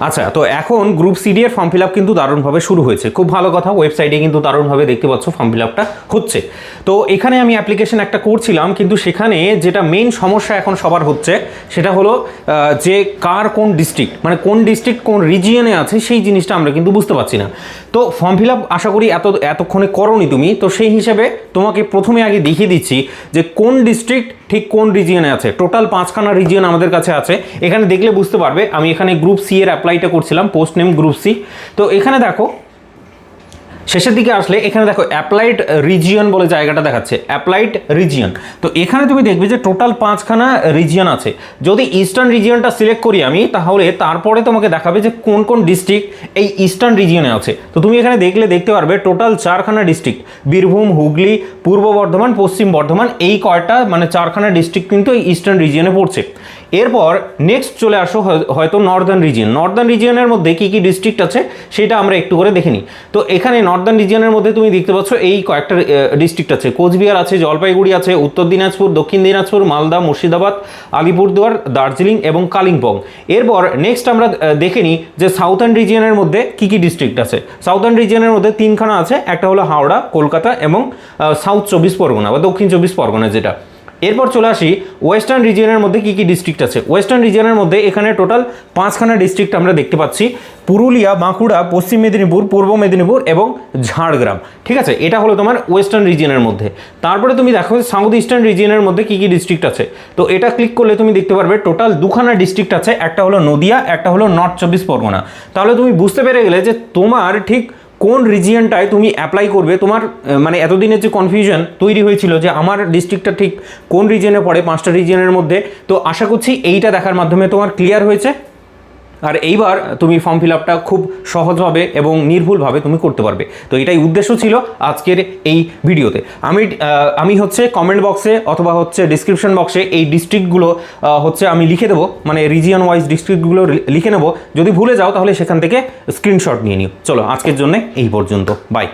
আচ্ছা, তো এখন গ্রুপ সিডি এর ফর্ম ফিল আপ কিন্তু দারুণভাবে শুরু হয়েছে, খুব ভালো কথা। ওয়েবসাইটে কিন্তু দারুণভাবে দেখতে পাচ্ছ ফর্ম ফিল আপটা হচ্ছে। তো এখানে আমি অ্যাপ্লিকেশন একটা করছিলাম, কিন্তু সেখানে যেটা মেইন সমস্যা এখন সবার হচ্ছে সেটা হলো যে কার কোন ডিস্ট্রিক্ট, মানে কোন ডিস্ট্রিক্ট কোন রিজিয়নে আছে সেই জিনিসটা আমরা কিন্তু বুঝতে পারছি না। তো ফর্ম ফিল আপ আশা করি এতক্ষণে করোনি তুমি, তো সেই হিসাবে তোমাকে প্রথমে আগে দেখিয়ে দিচ্ছি যে কোন ডিস্ট্রিক্ট ঠিক কোন রিজিয়নে আছে। টোটাল 5খানা রিজিয়ন আমাদের কাছে আছে, এখানে দেখলে বুঝতে পারবে। আমি এখানে গ্রুপ সি এর অ্যাপ্লাইটা করছিলাম, পোস্ট নেম গ্রুপ সি। তো এখানে দেখো শেষের দিকে আসলে এখানে দেখো অ্যাপ্লাইড রিজিয়ন বলে জায়গাটা দেখাচ্ছে, অ্যাপ্লাইড রিজিয়ন। তো এখানে তুমি দেখবে যে টোটাল 5খানা রিজিয়ন আছে। যদি ইস্টার্ন রিজিয়নটা সিলেক্ট করি আমি, তাহলে তারপরে তোমাকে দেখাবে যে কোন কোন ডিস্ট্রিক্ট এই ইস্টার্ন রিজিয়নে আছে। তো তুমি এখানে দেখতে পারবে টোটাল 4খানা ডিস্ট্রিক্ট, বীরভূম, হুগলি, পূর্ব বর্ধমান, পশ্চিম বর্ধমান, এই কয়টা মানে 4খানা ডিস্ট্রিক্ট কিন্তু এই ইস্টার্ন রিজিয়নে পড়ছে। এরপর নেক্সট চলে আসো হয়তো নর্দার্ন রিজিয়ন। নর্দার্ন রিজিয়নের মধ্যে কী কী ডিস্ট্রিক্ট আছে সেটা আমরা একটু করে দেখে নিই। তো এখানে নর্দার্ন রিজিয়নের মধ্যে তুমি দেখতে পাচ্ছ এই কয়েকটা ডিস্ট্রিক্ট আছে, কোচবিহার আছে, জলপাইগুড়ি আছে, উত্তর দিনাজপুর, দক্ষিণ দিনাজপুর, মালদা, মুর্শিদাবাদ, আলিপুরদুয়ার, দার্জিলিং এবং কালিম্পং। এরপর নেক্সট আমরা দেখে নিই যে সাউথার্ন রিজিয়নের মধ্যে কী কী ডিস্ট্রিক্ট আছে। সাউথার্ন রিজিয়নের মধ্যে 3খানা আছে, একটা হলো হাওড়া, কলকাতা এবং সাউথ 24 পরগনা বা দক্ষিণ 24 পরগনা যেটা। এরপর চলে আসি ওয়েস্টার্ন রিজিয়নের মধ্যে কী কী ডিস্ট্রিক্ট আছে। ওয়েস্টার্ন রিজিয়নের মধ্যে এখানে টোটাল 5খানা ডিস্ট্রিক্ট আমরা দেখতে পাচ্ছি, পুরুলিয়া, বাঁকুড়া, পশ্চিম মেদিনীপুর, পূর্ব মেদিনীপুর এবং ঝাড়গ্রাম। ঠিক আছে, এটা হলো তোমার ওয়েস্টার্ন রিজিয়নের মধ্যে। তারপরে তুমি দেখো সাউথ ইস্টার্ন রিজিয়নের মধ্যে কী কী ডিস্ট্রিক্ট আছে। তো এটা ক্লিক করলে তুমি দেখতে পারবে টোটাল 2খানা ডিস্ট্রিক্ট আছে, একটা হলো নদিয়া, একটা হলো নর্থ 24 পরগনা। তাহলে তুমি বুঝতে পেরে গেলে যে তোমার ঠিক কোন রিজিয়নটায় তুমি অ্যাপ্লাই করবে। তোমার মানে এতদিনের যে কনফিউশন তৈরি হয়েছিল যে আমার ডিস্ট্রিক্টটা ঠিক কোন রিজিয়নে পড়ে 5টা রিজিয়নের মধ্যে, তো আশা করছি এইটা দেখার মাধ্যমে তোমার ক্লিয়ার হয়েছে। আর এইবার তুমি ফর্ম ফিল আপটা খুব সহজভাবে এবং নির্ভুলভাবে তুমি করতে পারবে। তো এটাই উদ্দেশ্য ছিল আজকের এই ভিডিওতে। আমি হচ্ছে কমেন্ট বক্সে অথবা হচ্ছে ডিসক্রিপশন বক্সে এই ডিস্ট্রিক্টগুলো হচ্ছে আমি লিখে দেবো, মানে রিজিয়ন ওয়াইজ ডিস্ট্রিক্টগুলো লিখে নেবো। যদি ভুলে যাও তাহলে সেখান থেকে স্ক্রিনশট নিয়ে নিও। চলো আজকের জন্য এই পর্যন্ত, বাই।